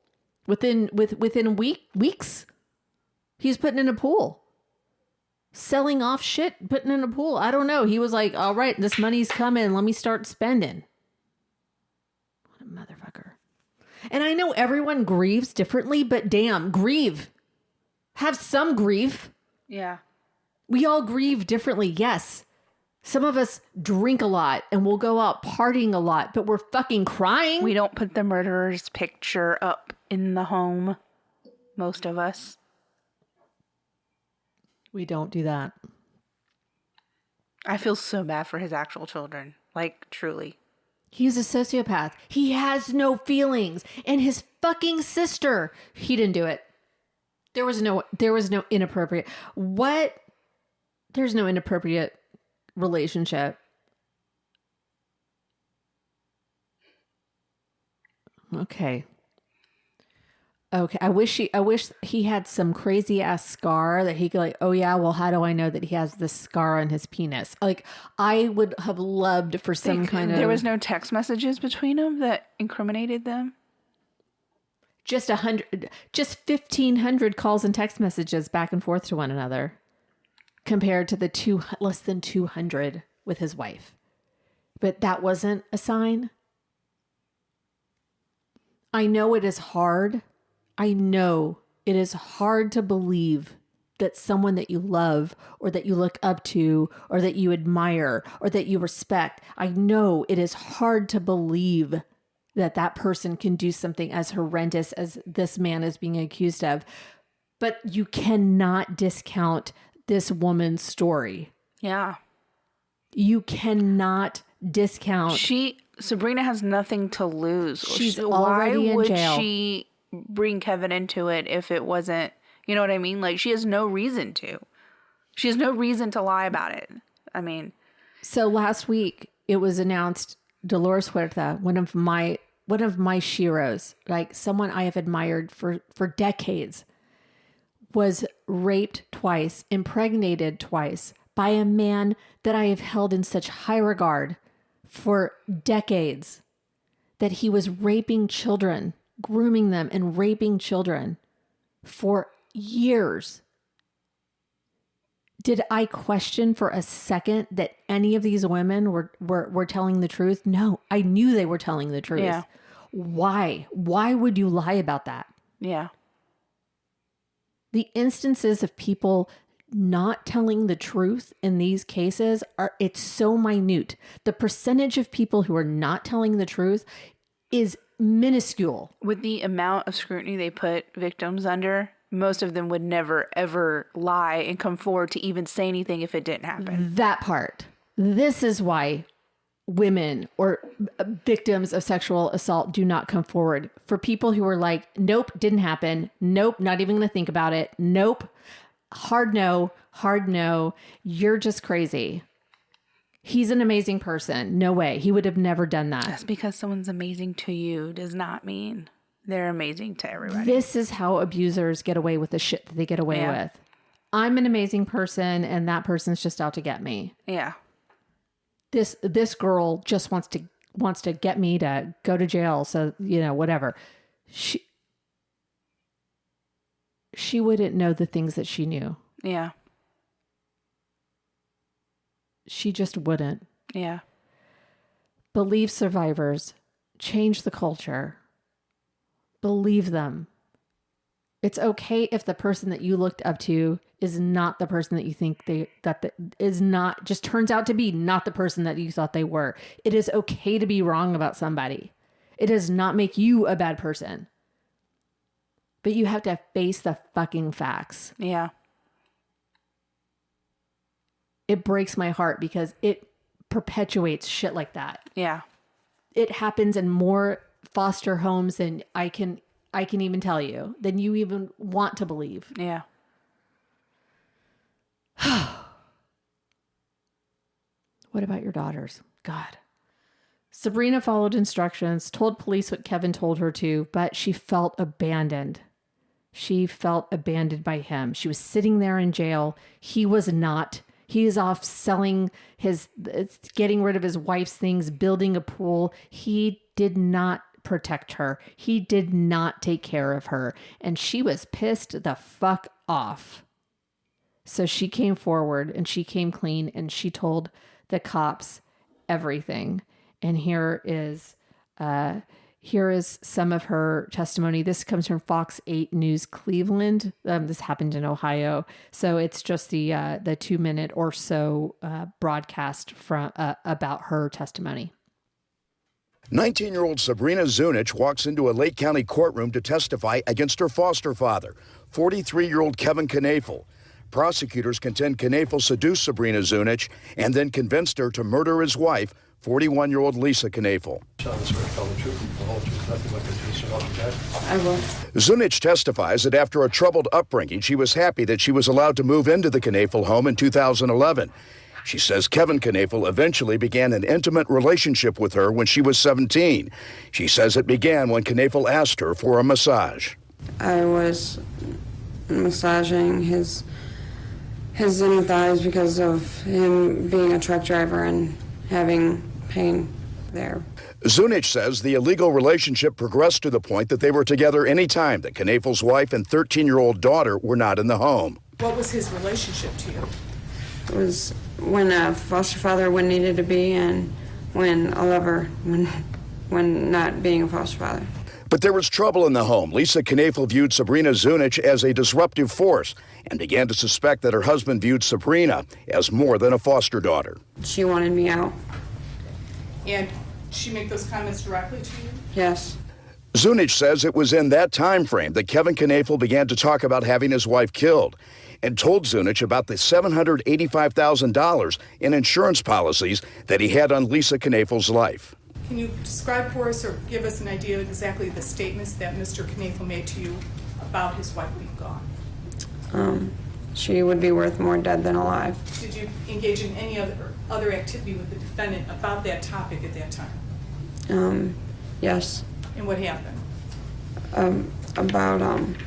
within weeks. He's putting in a pool. Selling off shit, putting in a pool. I don't know. He was like, all right, this money's coming. Let me start spending. What a motherfucker. And I know everyone grieves differently, but damn, grieve. Have some grief. Yeah. We all grieve differently. Yes. Some of us drink a lot and we'll go out partying a lot, but we're fucking crying. We don't put the murderer's picture up in the home. Most of us. We don't do that. I feel so bad for his actual children. Like, truly. He's a sociopath. He has no feelings. And his fucking sister, he didn't do it. There was no inappropriate. What? There's no inappropriate relationship. Okay. Okay. I wish he had some crazy ass scar that he could like, oh yeah, well, how do I know that he has this scar on his penis? Like, I would have loved for some kind of... There was no text messages between them that incriminated them? Just 1,500 calls and text messages back and forth to one another compared to the less than 200 with his wife. But that wasn't a sign. I know it is hard. I know it is hard to believe that someone that you love or that you look up to or that you admire or that you respect, I know it is hard to believe that that person can do something as horrendous as this man is being accused of. But you cannot discount this woman's story. Yeah. You cannot discount. Sabrina has nothing to lose. She's already in jail. Why would she bring Kevin into it if it wasn't, you know what I mean? Like, she has no reason to. She has no reason to lie about it. I mean. So last week it was announced Dolores Huerta, one of my sheroes, like someone I have admired for decades, was raped twice, impregnated twice by a man that I have held in such high regard for decades, that he was raping children, grooming them and raping children for years. Did I question for a second that any of these women were telling the truth? No, I knew they were telling the truth. Yeah. Why? Why would you lie about that? Yeah. The instances of people not telling the truth in these cases it's so minute. The percentage of people who are not telling the truth is minuscule. With the amount of scrutiny they put victims under, most of them would never, ever lie and come forward to even say anything if it didn't happen. That part. This is why women or victims of sexual assault do not come forward. For people who are like, nope, didn't happen. Nope, not even going to think about it. Nope. Hard no. You're just crazy. He's an amazing person. No way. He would have never done that. Just because someone's amazing to you does not mean they're amazing to everybody. This is how abusers get away with the shit that they get away with. I'm an amazing person and that person's just out to get me. Yeah. This girl just wants to get me to go to jail. So, whatever. She wouldn't know the things that she knew. Yeah. She just wouldn't. Yeah. Believe survivors. Change the culture. Believe them. It's okay if the person that you looked up to is not the person that you think is not, just turns out to be not the person that you thought they were. It is okay to be wrong about somebody. It does not make you a bad person. But you have to face the fucking facts. Yeah. It breaks my heart because it perpetuates shit like that. Yeah. It happens in more foster homes than I can even tell you, than you even want to believe. Yeah. What about your daughters? God. Sabrina followed instructions, told police what Kevin told her to, but she felt abandoned. She felt abandoned by him. She was sitting there in jail. He was not. He is off selling getting rid of his wife's things, building a pool. He did not protect her. He did not take care of her. And she was pissed the fuck off. So she came forward and she came clean and she told the cops everything. And here is some of her testimony. This comes from Fox 8 News Cleveland. This happened in Ohio. So it's just the 2-minute or so broadcast from about her testimony. 19-year-old Sabrina Zunich walks into a Lake County courtroom to testify against her foster father, 43-year-old Kevin Knoefel. Prosecutors contend Knoefel seduced Sabrina Zunich and then convinced her to murder his wife, 41-year-old Lisa Knoefel. I will. Zunich testifies that after a troubled upbringing, she was happy that she was allowed to move into the Knoefel home in 2011. She says Kevin Knoefel eventually began an intimate relationship with her when she was 17. She says it began when Knoefel asked her for a massage. I was massaging his inner thighs because of him being a truck driver and having pain there. Zunich says the illegal relationship progressed to the point that they were together any time that Knaefel's wife and 13-year-old daughter were not in the home. What was his relationship to you? It was when a foster father when needed to be, and when a lover when not being a foster father. But there was trouble in the home. Lisa Knoefel viewed Sabrina Zunich as a disruptive force and began to suspect that her husband viewed Sabrina as more than a foster daughter. She wanted me out. And did she make those comments directly to you? Yes. Zunich says it was in that time frame that Kevin Knoefel began to talk about having his wife killed and told Zunich about the $785,000 in insurance policies that he had on Lisa Knoefel's life. Can you describe for us or give us an idea of exactly the statements that Mr. Knoefel made to you about his wife being gone? She would be worth more dead than alive. Did you engage in any other activity with the defendant about that topic at that time? Yes. And what happened? About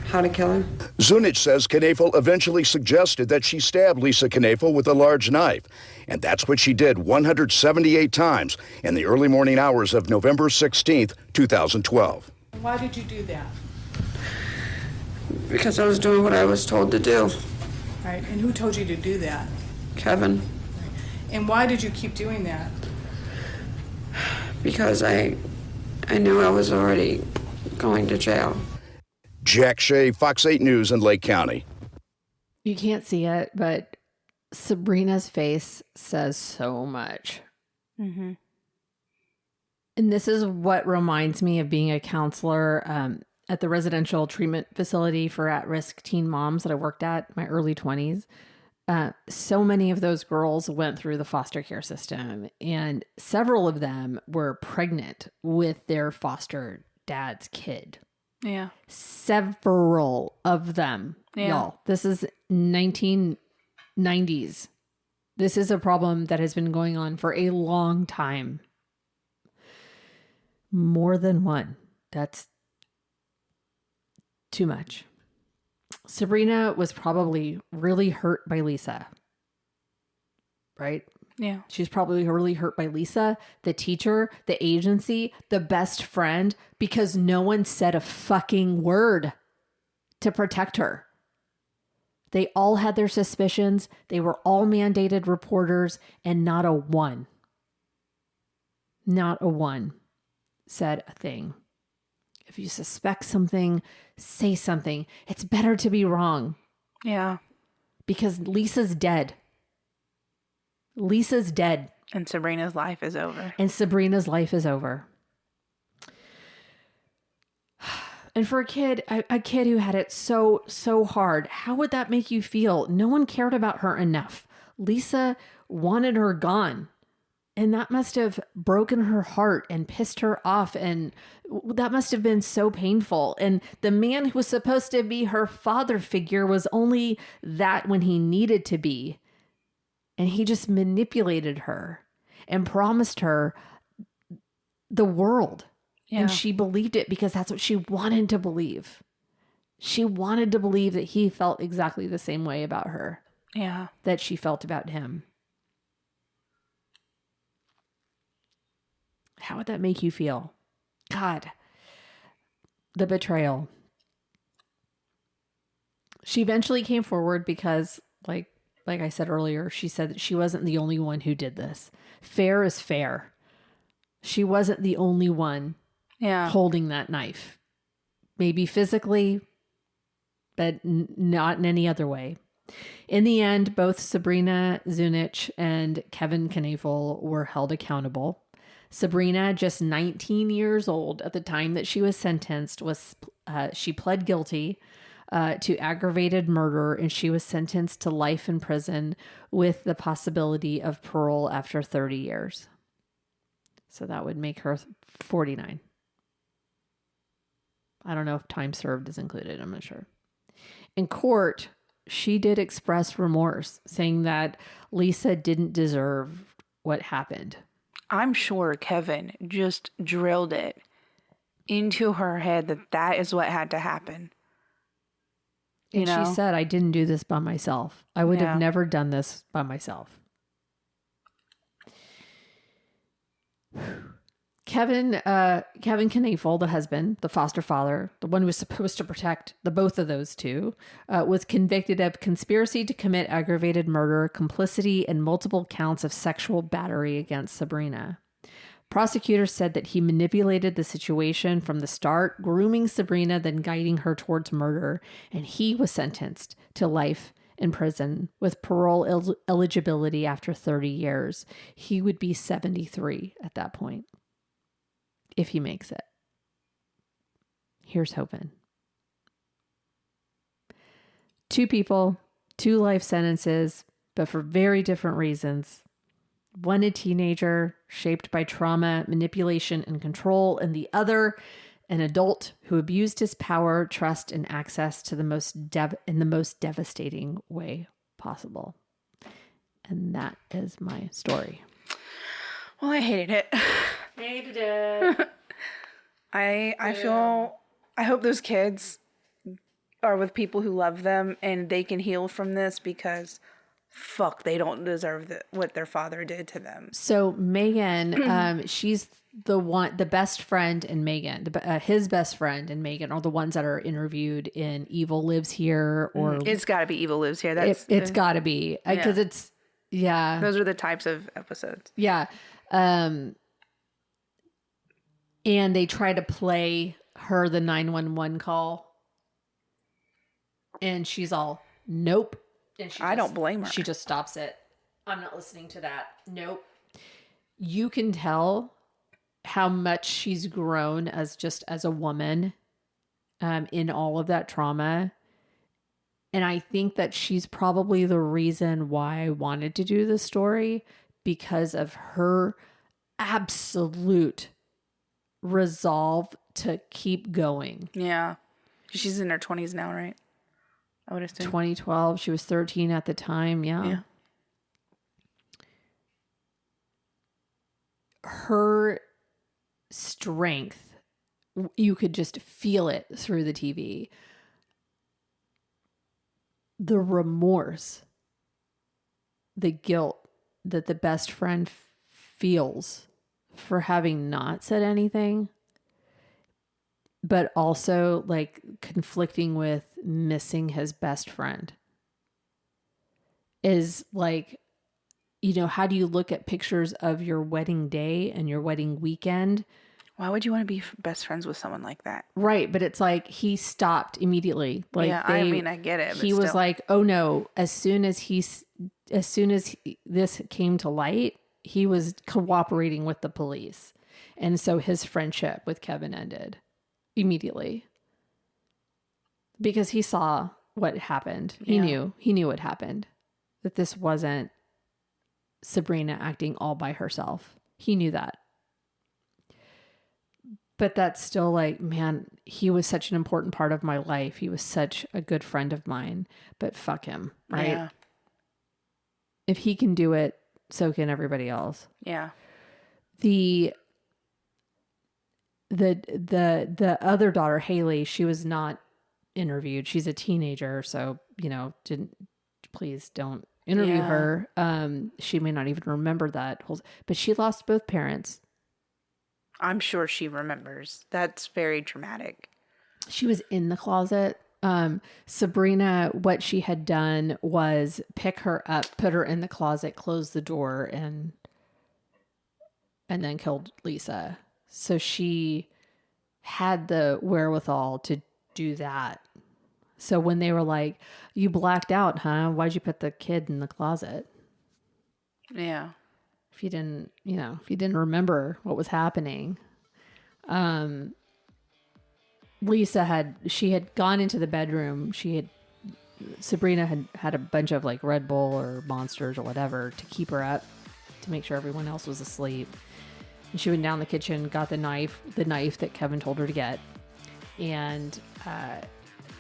how to kill her. Zunich says Knoefel eventually suggested that she stab Lisa Knoefel with a large knife, and that's what she did 178 times in the early morning hours of November 16th, 2012. Why did you do that? Because I was doing what I was told to do. Right, and who told you to do that? Kevin. And why did you keep doing that? Because I knew I was already going to jail. Jack Shea, Fox 8 News in Lake County. You can't see it, but Sabrina's face says so much. Mm-hmm. And this is what reminds me of being a counselor at the residential treatment facility for at-risk teen moms that I worked at in my early 20s. So many of those girls went through the foster care system, and several of them were pregnant with their foster dad's kid. Yeah. Several of them, y'all. This is 1990s. This is a problem that has been going on for a long time. More than one. That's too much. Sabrina was probably really hurt by Lisa. Right? Yeah. She's probably really hurt by Lisa, the teacher, the agency, the best friend, because no one said a fucking word to protect her. They all had their suspicions. They were all mandated reporters, and not a one said a thing. If you suspect something, say something. It's better to be wrong. Yeah. Because Lisa's dead. Lisa's dead. And Sabrina's life is over. And Sabrina's life is over. And for a kid who had it so hard, how would that make you feel? No one cared about her enough. Lisa wanted her gone. And that must have broken her heart and pissed her off. And that must have been so painful. And the man who was supposed to be her father figure was only that when he needed to be. And he just manipulated her and promised her the world. Yeah. And she believed it because that's what she wanted to believe. She wanted to believe that he felt exactly the same way about her. Yeah. That she felt about him. How would that make you feel? God, the betrayal. She eventually came forward because, like I said earlier, she said that she wasn't the only one who did this. Fair is fair. She wasn't the only one holding that knife. Maybe physically, but not in any other way. In the end, both Sabrina Zunich and Kevin Knoefel were held accountable. Sabrina, just 19 years old at the time that she was sentenced, she pled guilty to aggravated murder, and she was sentenced to life in prison with the possibility of parole after 30 years. So that would make her 49. I don't know if time served is included. I'm not sure. In court, she did express remorse, saying that Lisa didn't deserve what happened. I'm sure Kevin just drilled it into her head that is what had to happen. And she said, I didn't do this by myself. I would have never done this by myself. Kevin Knoefel, the husband, the foster father, the one who was supposed to protect the both of those two, was convicted of conspiracy to commit aggravated murder, complicity, and multiple counts of sexual battery against Sabrina. Prosecutors said that he manipulated the situation from the start, grooming Sabrina, then guiding her towards murder, and he was sentenced to life in prison with parole eligibility after 30 years. He would be 73 at that point, if he makes it. Here's hoping. 2 people, 2 life sentences, but for very different reasons. One a teenager shaped by trauma, manipulation, and control, and the other an adult who abused his power, trust, and access to the most in the most devastating way possible. And that is my story. Well, I hated it. Hated it. I hope those kids are with people who love them and they can heal from this, because fuck, they don't deserve what their father did to them. So Megan, she's the best friend in Megan, his best friend and Megan are the ones that are interviewed in Evil Lives Here, or it's got to be Evil Lives Here. It's got to be, because it's those are the types of episodes. Yeah. And they try to play her the 911 call, and she's all, nope. And I don't blame her. She just stops it. I'm not listening to that. Nope. You can tell how much she's grown as a woman in all of that trauma. And I think that she's probably the reason why I wanted to do this story, because of her absolute resolve to keep going. Yeah. She's in her 20s now, right? I would assume. 2012. She was 13 at the time. Yeah. Her strength, you could just feel it through the TV. The remorse, the guilt that the best friend feels for having not said anything, but also like conflicting with missing his best friend, is like, how do you look at pictures of your wedding day and your wedding weekend? Why would you want to be best friends with someone like that? Right. But it's like, he stopped immediately. Like, I get it. He was like, oh no, as soon as this came to light, he was cooperating with the police. And so his friendship with Kevin ended immediately, because he saw what happened. He knew what happened, that this wasn't Sabrina acting all by herself. He knew that. But that's still like, man, he was such an important part of my life. He was such a good friend of mine, but fuck him, right? Yeah. If he can do it, so can everybody else. Yeah. The other daughter, Haley, she was not interviewed. She's a teenager, so please don't interview her. She may not even remember that but she lost both parents. I'm sure she remembers. That's very traumatic. She was in the closet. Sabrina, what she had done was pick her up, put her in the closet, close the door, and then killed Lisa. So she had the wherewithal to do that. So when they were like, you blacked out, huh? Why'd you put the kid in the closet? Yeah. If you didn't remember what was happening. Lisa had gone into the bedroom. Sabrina had a bunch of like Red Bull or Monsters or whatever to keep her up, to make sure everyone else was asleep. And she went down the kitchen, got the knife that Kevin told her to get, and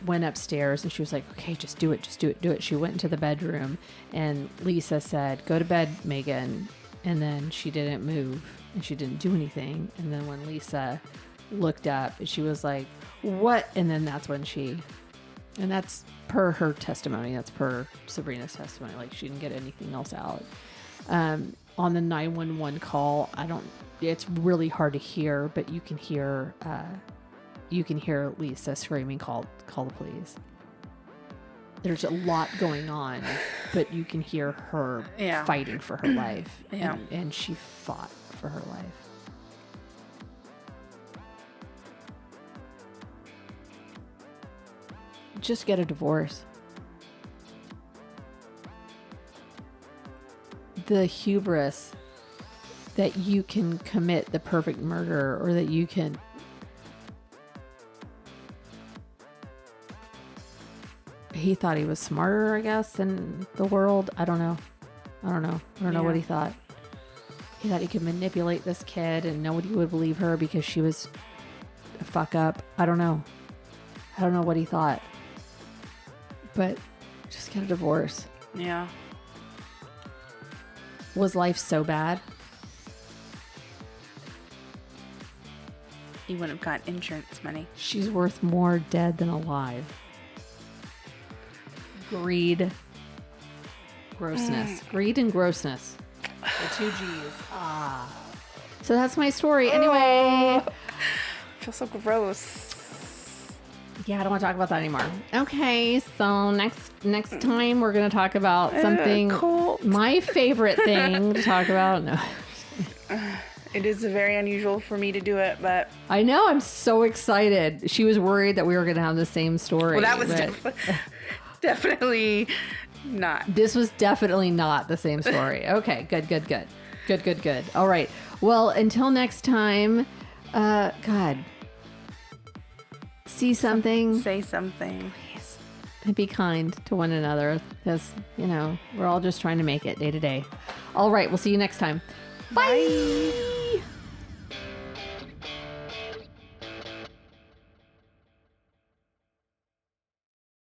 went upstairs, and she was like, okay, just do it. She went into the bedroom, and Lisa said, go to bed, Megan. And then she didn't move, and she didn't do anything. And then when Lisa looked up, she was like, what? And then that's when she And that's per her testimony. That's per Sabrina's testimony. Like, she didn't get anything else out. On the 911 call, it's really hard to hear, but you can hear Lisa screaming, call the police. There's a lot going on, but you can hear her fighting for her life. Yeah. And she fought for her life. Just get a divorce. The hubris that you can commit the perfect murder, or that you can... He thought he was smarter, I guess, than the world. I don't know. I don't know what he thought. He thought he could manipulate this kid and nobody would believe her because she was a fuck up. I don't know what he thought. But just get a divorce. Yeah. Was life so bad? He wouldn't have got insurance money. She's worth more dead than alive. Greed. Grossness. Greed and grossness. The 2 G's. So that's my story. Anyway. I feel so gross. Yeah, I don't want to talk about that anymore. Okay, so next time we're going to talk about something. My favorite thing to talk about. No. It is very unusual for me to do it, but... I know, I'm so excited. She was worried that we were going to have the same story. Well, that was definitely not. This was definitely not the same story. Okay, good. All right. Well, until next time, God... See something. Say something. Please. And be kind to one another, because, we're all just trying to make it day to day. All right. We'll see you next time. Bye.